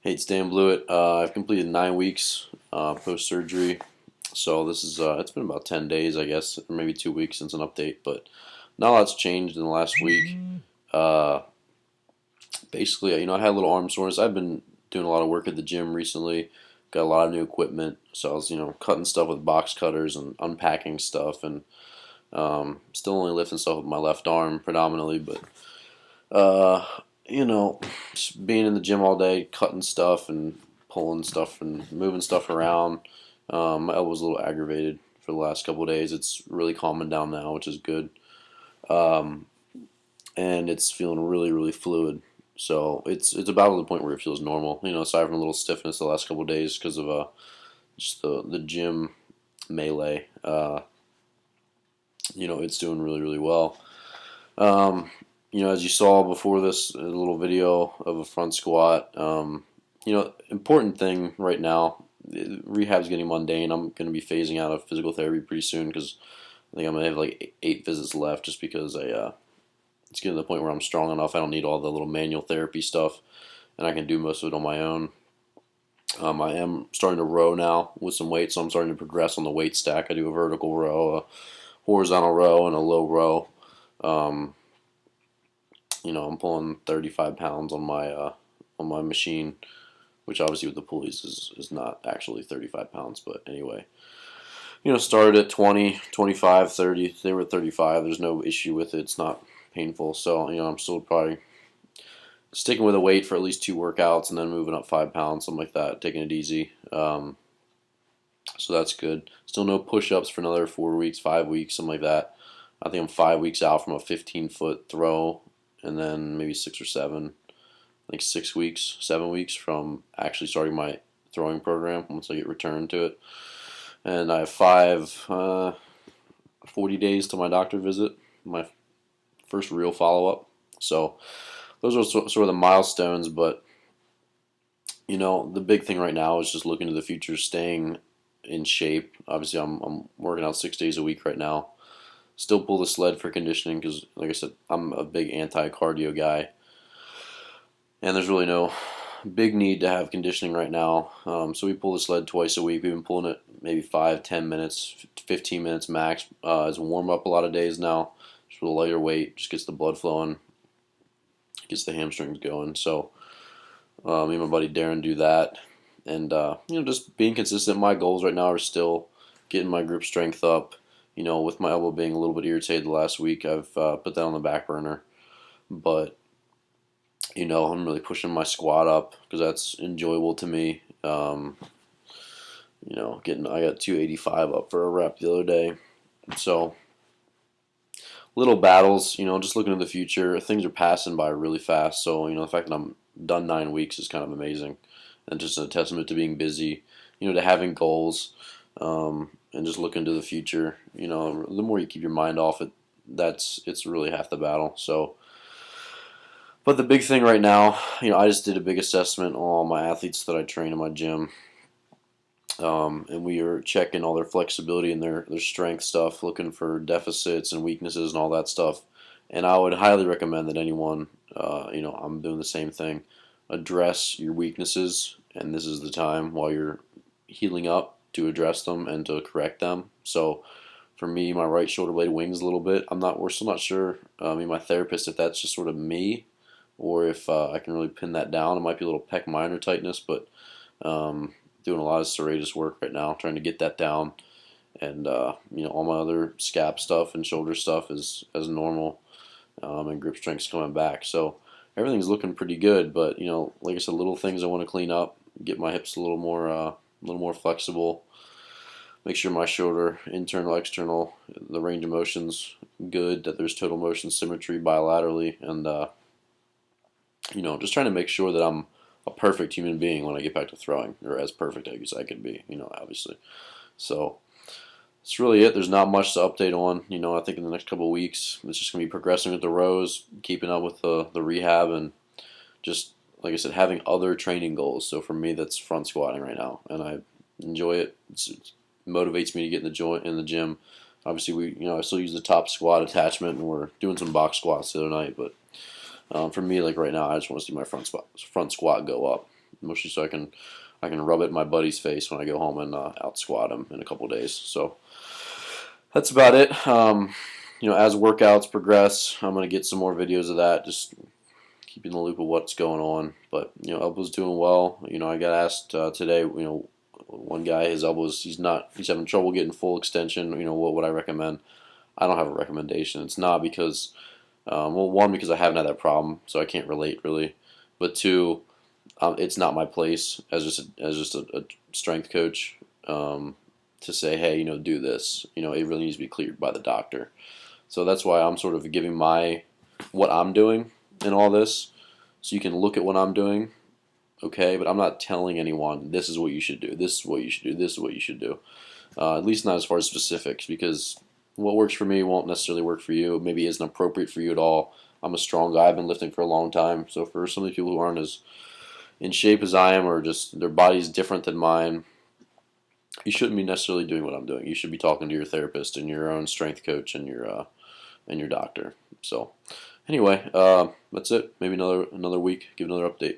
Hey, it's Dan Blewett. I've completed 9 weeks post-surgery, so this is it's been about 10 days, I guess, or maybe 2 weeks since an update, but not a lot's changed in the last week. Uh, Basically, I had a little arm soreness. I've been doing a lot of work at the gym recently. Got a lot of new equipment, so I was cutting stuff with box cutters and unpacking stuff, and still only lifting stuff with my left arm predominantly, but uh, just being in the gym all day, cutting stuff and pulling stuff and moving stuff around. My elbow's a little aggravated for the last couple of days. It's really calming down now, which is good. Um, and it's feeling really, really fluid. So it's about to the point where it feels normal. Aside from a little stiffness the last couple of days because of just the gym melee. It's doing really, really well. Um, as you saw before this, a little video of a front squat. Important thing right now, rehab's getting mundane. I'm going to be phasing out of physical therapy pretty soon because I think I'm going to have like 8 visits left just because it's getting to the point where I'm strong enough. I don't need all the little manual therapy stuff, and I can do most of it on my own. I am starting to row now with some weights, so I'm starting to progress on the weight stack. I do a vertical row, a horizontal row, and a low row. Um, I'm pulling 35 pounds on my machine, which obviously with the pulleys is not actually 35 pounds, but anyway. Started at 20, 25, 30. They were at 35. There's no issue with it. It's not painful. So, I'm still probably sticking with a weight for at least 2 workouts and then moving up 5 pounds, something like that, taking it easy. So that's good. Still no push-ups for another 4 weeks, 5 weeks, something like that. I think I'm 5 weeks out from a 15-foot throw, and then maybe 6 or 7. I think 6 weeks, 7 weeks from actually starting my throwing program once I get returned to it. And I have 40 days to my doctor visit, my first real follow-up. So those are sort of the milestones, but the big thing right now is just looking to the future, staying in shape. Obviously, I'm working out 6 days a week right now. Still pull the sled for conditioning because, like I said, I'm a big anti-cardio guy, and there's really no big need to have conditioning right now. So we pull the sled twice a week. We've been pulling it maybe 5, 10 minutes, 15 minutes max as a warm up a lot of days now. Just with a lighter weight, just gets the blood flowing, gets the hamstrings going. So me and my buddy Darren do that, and just being consistent. My goals right now are still getting my grip strength up. With my elbow being a little bit irritated the last week, I've put that on the back burner. But I'm really pushing my squat up because that's enjoyable to me. I got 285 up for a rep the other day. So little battles, just looking to the future. Things are passing by really fast. So, the fact that I'm done 9 weeks is kind of amazing. And just a testament to being busy, to having goals, and just looking to the future. The more you keep your mind off it, it's really half the battle. So, but the big thing right now, I just did a big assessment on all my athletes that I train in my gym. And we are checking all their flexibility and their strength stuff, looking for deficits and weaknesses and all that stuff. And I would highly recommend that anyone, I'm doing the same thing, address your weaknesses, and this is the time while you're healing up to address them and to correct them. So for me, my right shoulder blade wings a little bit. We're still not sure, my therapist, if that's just sort of me or if I can really pin that down. It might be a little pec minor tightness, but doing a lot of serratus work right now, trying to get that down. And all my other scap stuff and shoulder stuff is as normal, and grip strength's coming back. So everything's looking pretty good. But like I said, little things I want to clean up, get my hips a little more flexible, make sure my shoulder, internal, external, the range of motion's good, that there's total motion symmetry bilaterally, and just trying to make sure that I'm a perfect human being when I get back to throwing, or as perfect I guess I could be, obviously. So that's really it. There's not much to update on. I think in the next couple of weeks, it's just going to be progressing with the rows, keeping up with the rehab, and just, like I said, having other training goals. So for me, that's front squatting right now, and I enjoy it. It motivates me to get in the gym. Obviously, I still use the top squat attachment, and we're doing some box squats the other night, but for me, like right now, I just want to see my front squat go up. mostly so I can rub it in my buddy's face when I go home and out squat him in a couple days. So that's about it. As workouts progress, I'm gonna get some more videos of that. Just keeping the loop of what's going on. But elbow's doing well. I got asked today. One guy, his elbows, he's having trouble getting full extension. What would I recommend? I don't have a recommendation. It's not because, one, because I haven't had that problem, so I can't relate really. But two, it's not my place as just a strength coach to say, hey, do this. It really needs to be cleared by the doctor. So that's why I'm sort of giving what I'm doing in all this, so you can look at what I'm doing. Okay, but I'm not telling anyone this is what you should do, this is what you should do, this is what you should do. At least not as far as specifics, because what works for me won't necessarily work for you. It maybe isn't appropriate for you at all. I'm a strong guy. I've been lifting for a long time. So for some of the people who aren't as in shape as I am, or just their body's different than mine, you shouldn't be necessarily doing what I'm doing. You should be talking to your therapist and your own strength coach and your doctor. So anyway, that's it. Maybe another week. Give another update.